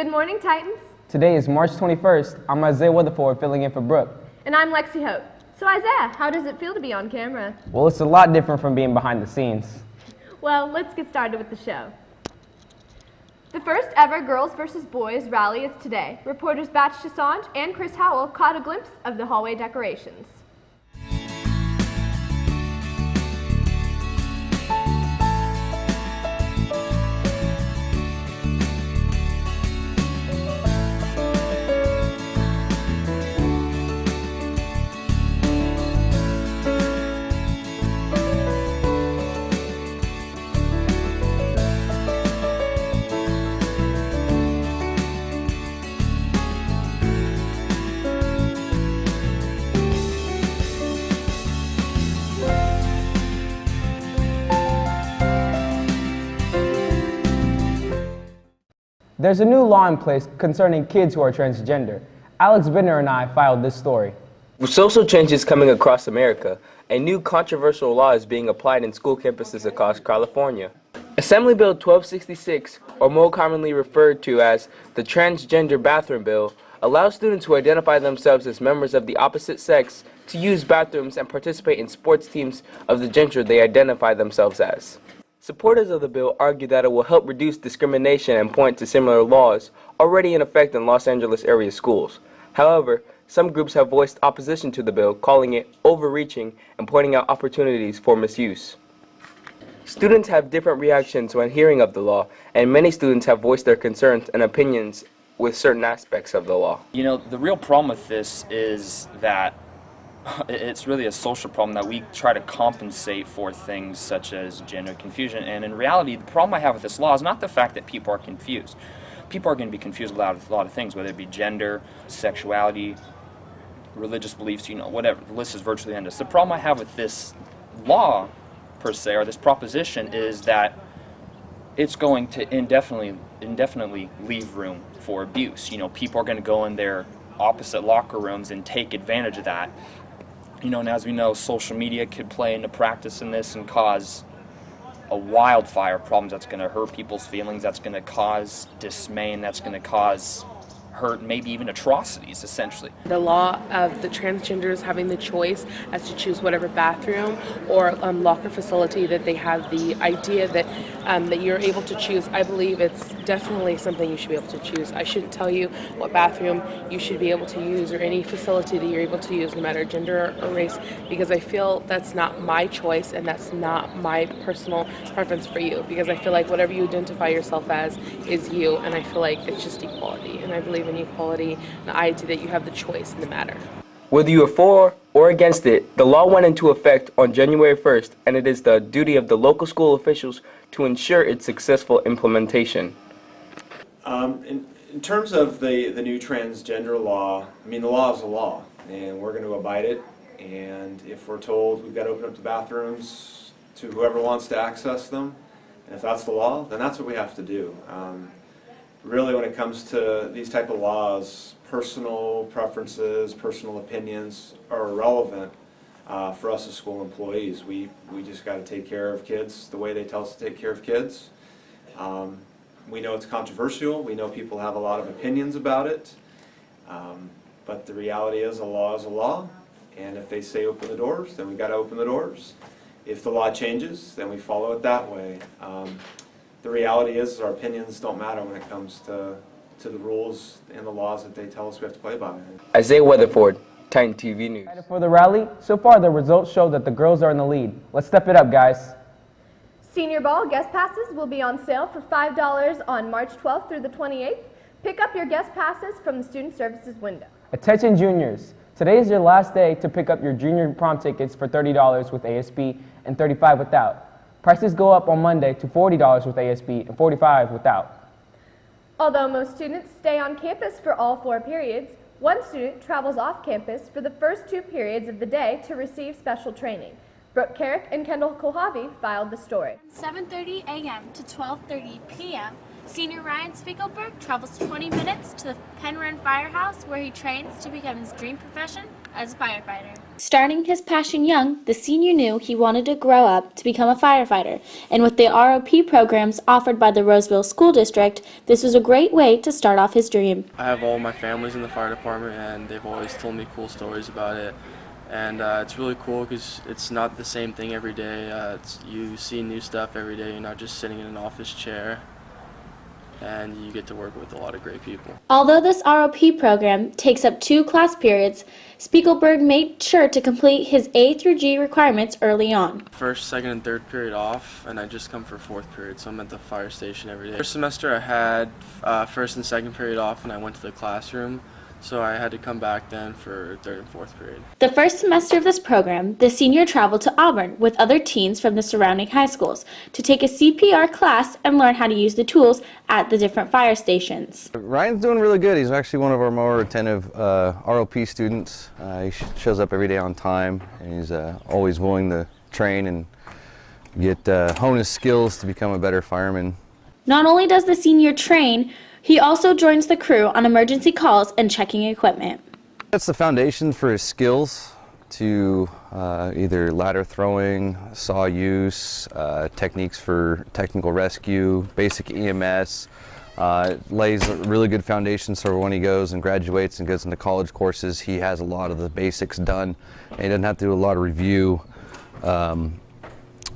Good morning, Titans. Today is March 21st. I'm Isaiah Weatherford filling in for Brooke. And I'm Lexi Hope. So Isaiah, how does it feel to be on camera? Well, it's a lot different from being behind the scenes. Well, let's get started with the show. The first ever Girls vs. Boys rally is today. Reporters Batch Chassange and Chris Howell caught a glimpse of the hallway decorations. There's a new law in place concerning kids who are transgender. Alex Bittner and I filed this story. With social changes coming across America, a new controversial law is being applied in school campuses across California. Assembly Bill 1266, or more commonly referred to as the Transgender Bathroom Bill, allows students who identify themselves as members of the opposite sex to use bathrooms and participate in sports teams of the gender they identify themselves as. Supporters of the bill argue that it will help reduce discrimination and point to similar laws already in effect in Los Angeles area schools. However, some groups have voiced opposition to the bill, calling it overreaching and pointing out opportunities for misuse. Students have different reactions when hearing of the law, and many students have voiced their concerns and opinions with certain aspects of the law. You know, the real problem with this is that it's really a social problem that we try to compensate for things such as gender confusion. And in reality, the problem I have with this law is not the fact that people are confused. People are going to be confused about a lot of things, whether it be gender, sexuality, religious beliefs, you know, whatever. The list is virtually endless. The problem I have with this law, per se, or this proposition, is that it's going to indefinitely leave room for abuse. You know, people are going to go in their opposite locker rooms and take advantage of that. You know, and as we know, social media could play into practice in this and cause a wildfire of problems that's going to hurt people's feelings, that's going to cause dismay, and that's going to cause hurt, maybe even atrocities, essentially. The law of the transgenders having the choice as to choose whatever bathroom or locker facility that they have, the idea that that you're able to choose, I believe it's definitely something you should be able to choose. I shouldn't tell you what bathroom you should be able to use or any facility that you're able to use, no matter gender or race, because I feel that's not my choice and that's not my personal preference for you, because I feel like whatever you identify yourself as is you, and I feel like it's just equality, and I believe in equality and the idea that you have the choice in the matter. Whether you are for or against it, the law went into effect on January 1st, and it is the duty of the local school officials to ensure its successful implementation. In terms of the new transgender law, I mean, the law is a law, and we're going to abide it. And if we're told we've got to open up the bathrooms to whoever wants to access them, and if that's the law, then that's what we have to do. Really, when it comes to these type of laws, personal preferences, personal opinions are irrelevant for us as school employees. We just got to take care of kids the way they tell us to take care of kids. We know it's controversial. We know people have a lot of opinions about it. But the reality is a law is a law. And if they say open the doors, then we got to open the doors. If the law changes, then we follow it that way. The reality is our opinions don't matter when it comes to the rules and the laws that they tell us we have to play by. Isaiah Weatherford, Titan TV News. Excited for the rally? So far, the results show that the girls are in the lead. Let's step it up, guys. Senior Ball guest passes will be on sale for $5 on March 12th through the 28th. Pick up your guest passes from the Student Services window. Attention juniors. Today is your last day to pick up your junior prom tickets for $30 with ASB and $35 without. Prices go up on Monday to $40 with ASB and $45 without. Although most students stay on campus for all 4 periods, one student travels off campus for the first 2 periods of the day to receive special training. Brooke Carrick and Kendall Kohlhavi filed the story. From 7:30 a.m. to 12:30 p.m., Senior Ryan Spiegelberg travels 20 minutes to the Penn Run Firehouse where he trains to become his dream profession as a firefighter. Starting his passion young, the senior knew he wanted to grow up to become a firefighter, and with the ROP programs offered by the Roseville School District, this was a great way to start off his dream. I have all my families in the fire department, and they've always told me cool stories about it. And it's really cool because it's not the same thing every day. You see new stuff every day. You're not just sitting in an office chair. And you get to work with a lot of great people. Although this ROP program takes up 2 class periods, Spiegelberg made sure to complete his A through G requirements early on. First, second, and third period off, and I just come for 4th period, so I'm at the fire station every day. First semester I had first and second period off, and I went to the classroom. So I had to come back then for 3rd and 4th period. The first semester of this program, the senior traveled to Auburn with other teens from the surrounding high schools to take a CPR class and learn how to use the tools at the different fire stations. Ryan's doing really good. He's actually one of our more attentive ROP students. He shows up every day on time, and he's always willing to train and hone his skills to become a better fireman. Not only does the senior train, he also joins the crew on emergency calls and checking equipment. That's the foundation for his skills to either ladder throwing, saw use, techniques for technical rescue, basic EMS. Lays a really good foundation so when he goes and graduates and goes into college courses, he has a lot of the basics done, and he doesn't have to do a lot of review of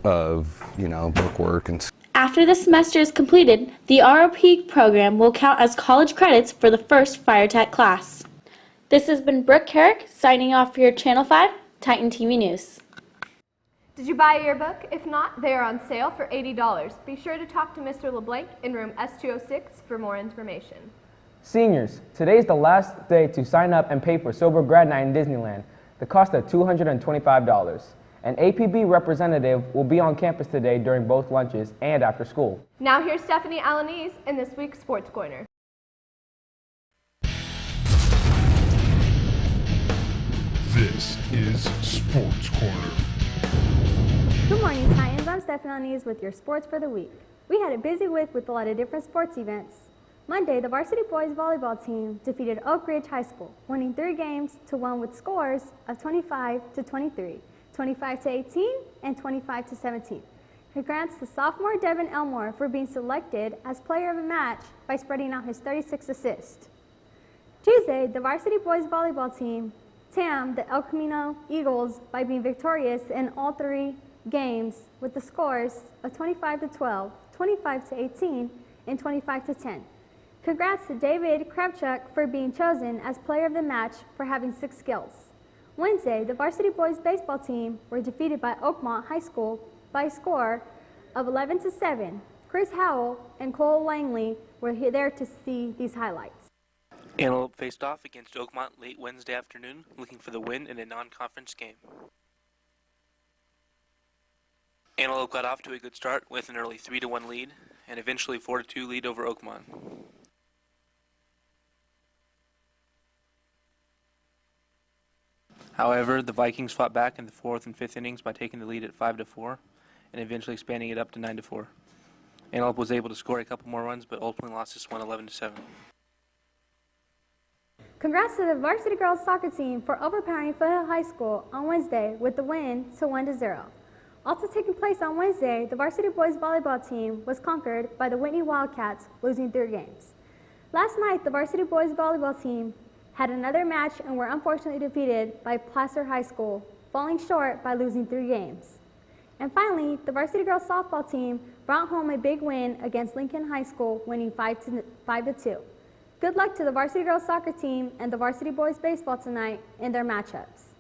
book work and. After the semester is completed, the ROP program will count as college credits for the first fire tech class. This has been Brooke Carrick signing off for your Channel 5 Titan TV News. Did you buy a yearbook? If not, they are on sale for $80. Be sure to talk to Mr. LeBlanc in room S206 for more information. Seniors, today is the last day to sign up and pay for Sober Grad Night in Disneyland. The cost of $225. An APB representative will be on campus today during both lunches and after school. Now here's Stephanie Alanese in this week's Sports Corner. This is Sports Corner. Good morning, Titans. I'm Stephanie Alanese with your sports for the week. We had a busy week with a lot of different sports events. Monday, the varsity boys volleyball team defeated Oak Ridge High School, winning 3 games to 1 with scores of 25-23. 25-18 and 25-17. Congrats to sophomore Devin Elmore for being selected as player of the match by spreading out his 36 assists. Tuesday, the varsity boys volleyball team tammed the El Camino Eagles by being victorious in all 3 games with the scores of 25-12, 25-18, and 25-10. Congrats to David Kravchuk for being chosen as player of the match for having 6 skills. Wednesday, the varsity boys baseball team were defeated by Oakmont High School by a score of 11-7. Chris Howell and Cole Langley were there to see these highlights. Antelope faced off against Oakmont late Wednesday afternoon, looking for the win in a non-conference game. Antelope got off to a good start with an early 3-1 lead and eventually 4-2 lead over Oakmont. However, the Vikings fought back in the 4th and 5th innings by taking the lead at 5-4 and eventually expanding it up to 9-4. Antelope was able to score a couple more runs, but ultimately lost this one 11-7. Congrats to the varsity girls soccer team for overpowering Foothill High School on Wednesday with the win to 1-0. Also taking place on Wednesday, the varsity boys volleyball team was conquered by the Whitney Wildcats, losing 3 games. Last night, the varsity boys volleyball team had another match and were unfortunately defeated by Placer High School, falling short by losing 3 games. And finally, the varsity girls softball team brought home a big win against Lincoln High School, winning 5-2. Good luck to the varsity girls soccer team and the varsity boys baseball tonight in their matchups.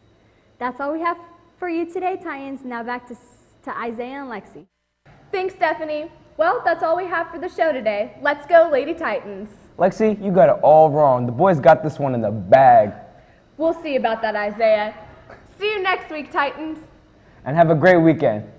That's all we have for you today, Titans. Now back to Isaiah and Lexi. Thanks, Stephanie. Well, that's all we have for the show today. Let's go, Lady Titans. Lexi, you got it all wrong. The boys got this one in the bag. We'll see about that, Isaiah. See you next week, Titans. And have a great weekend.